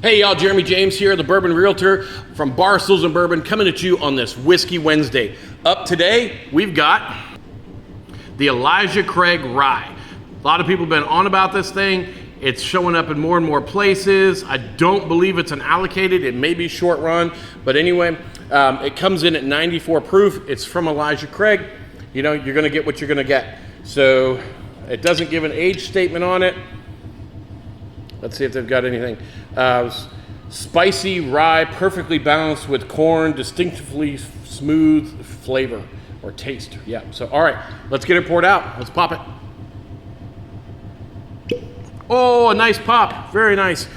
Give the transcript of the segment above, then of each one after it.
Hey y'all, Jeremy James here, the Bourbon Realtor from Barstools Bourbon, coming at you on this Whiskey Wednesday. Up today, we've got the Elijah Craig Rye. A lot of people have been on about this thing. It's showing up in more and more places. I don't believe it's an allocated. It may be short run, but anyway, it comes in at 94 proof. It's from Elijah Craig. You know, you're gonna get what you're gonna get. So it doesn't give an age statement on it. Let's see if they've got anything. Spicy rye, perfectly balanced with corn, distinctively smooth flavor or taste. Yeah, so all right, let's get it poured out. Let's pop it. Oh, a nice pop, very nice.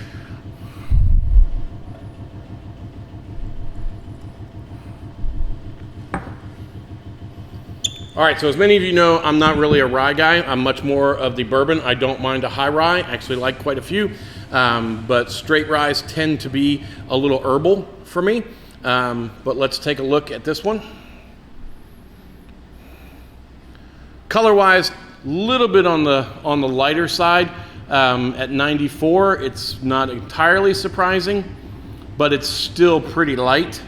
All right, so as many of you know, I'm not really a rye guy. I'm much more of the bourbon. I don't mind a high rye. I actually like quite a few, but straight ryes tend to be a little herbal for me. But let's take a look at this one. Color-wise, a little bit on the lighter side. At 94, it's not entirely surprising, but it's still pretty light.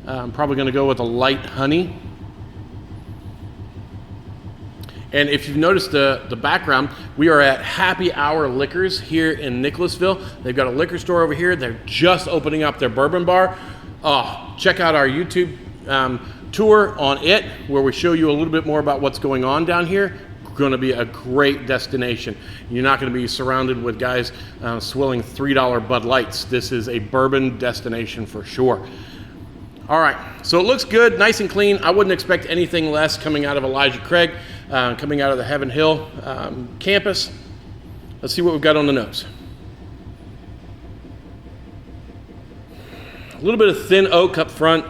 I'm probably going to go with a light honey. And if you've noticed the background, we are at Happy Hour Liquors here in Nicholasville. They've got a liquor store over here. They're just opening up their bourbon bar. Oh, check out our YouTube tour on it, where we show you a little bit more about what's going on down here. Going to be a great destination. You're not going to be surrounded with guys swilling $3 Bud Lights. This is a bourbon destination for sure. All right, so it looks good, nice and clean. I wouldn't expect anything less coming out of Elijah Craig, coming out of the Heaven Hill campus. Let's see what we've got on the nose. A little bit of thin oak up front,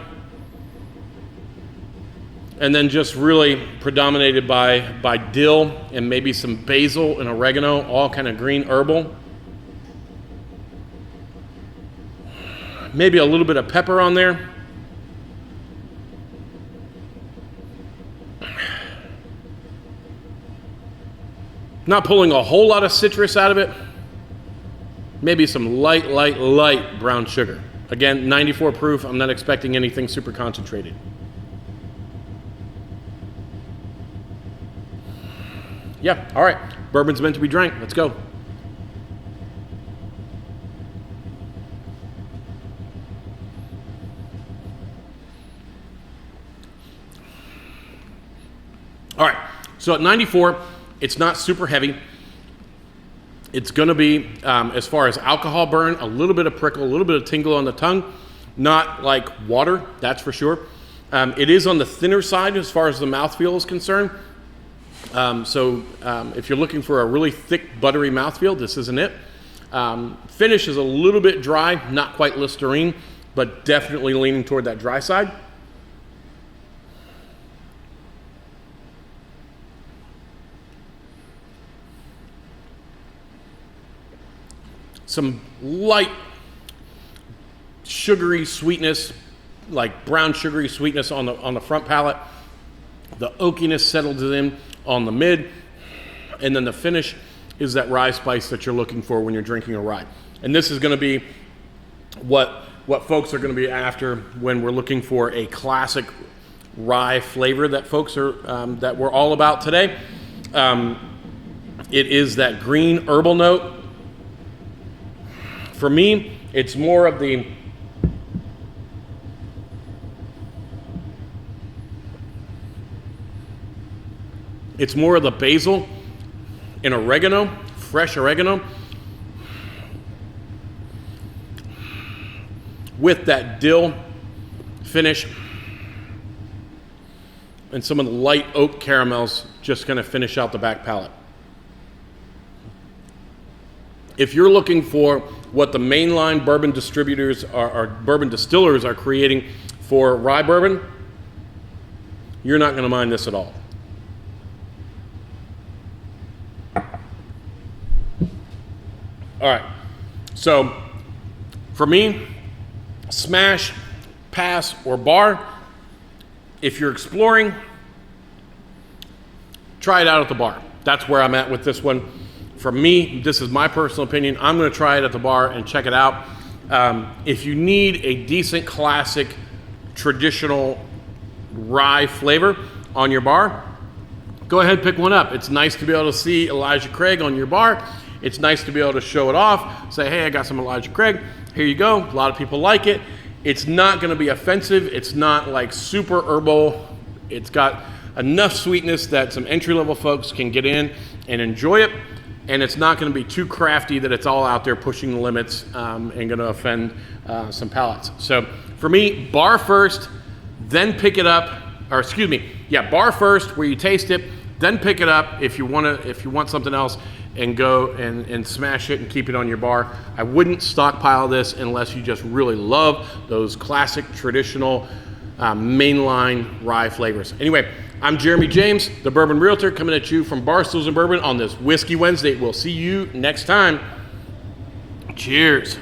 and then just really predominated by dill and maybe some basil and oregano, all kind of green herbal. Maybe a little bit of pepper on there. Not pulling a whole lot of citrus out of it. Maybe some light brown sugar. Again, 94 proof. I'm not expecting anything super concentrated. Yeah, all right. Bourbon's meant to be drank. Let's go. All right, so at 94, it's not super heavy. It's gonna be, as far as alcohol burn, a little bit of prickle, a little bit of tingle on the tongue. Not like water, that's for sure. It is on the thinner side as far as the mouthfeel is concerned. If you're looking for a really thick, buttery mouthfeel, this isn't it. Finish is a little bit dry, not quite Listerine, but definitely leaning toward that dry side. Some light sugary sweetness, like brown sugary sweetness on the front palate. The oakiness settles in on the mid, and then the finish is that rye spice that you're looking for when you're drinking a rye. And this is going to be what folks are going to be after when we're looking for a classic rye flavor that folks are that we're all about today. It is that green herbal note. For me, it's more of the basil and oregano, fresh oregano, with that dill finish and some of the light oak caramels just going to finish out the back palate. If you're looking for what the mainline bourbon distributors or bourbon distillers are creating for rye bourbon, you're not going to mind this at all. All right, so for me, smash, pass, or bar. If you're exploring, try it out at the bar. That's where I'm at with this one. For me, this is my personal opinion. I'm going to try it at the bar and check it out. If you need a decent classic traditional rye flavor on your bar, go ahead and pick one up. It's nice to be able to see Elijah Craig on your bar. It's nice to be able to show it off, say, hey, I got some Elijah Craig. Here you go. A lot of people like it. It's not going to be offensive. It's not like super herbal. It's got enough sweetness that some entry-level folks can get in and enjoy it. And it's not going to be too crafty that it's all out there pushing the limits and going to offend some palates. So for me, bar first, then pick it up. Or excuse me, yeah, bar first where you taste it, then pick it up if you want something else, and go and smash it and keep it on your bar. I wouldn't stockpile this unless you just really love those classic traditional mainline rye flavors. Anyway, I'm Jeremy James, the Bourbon Realtor, coming at you from Barstools Bourbon on this Whiskey Wednesday. We'll see you next time. Cheers.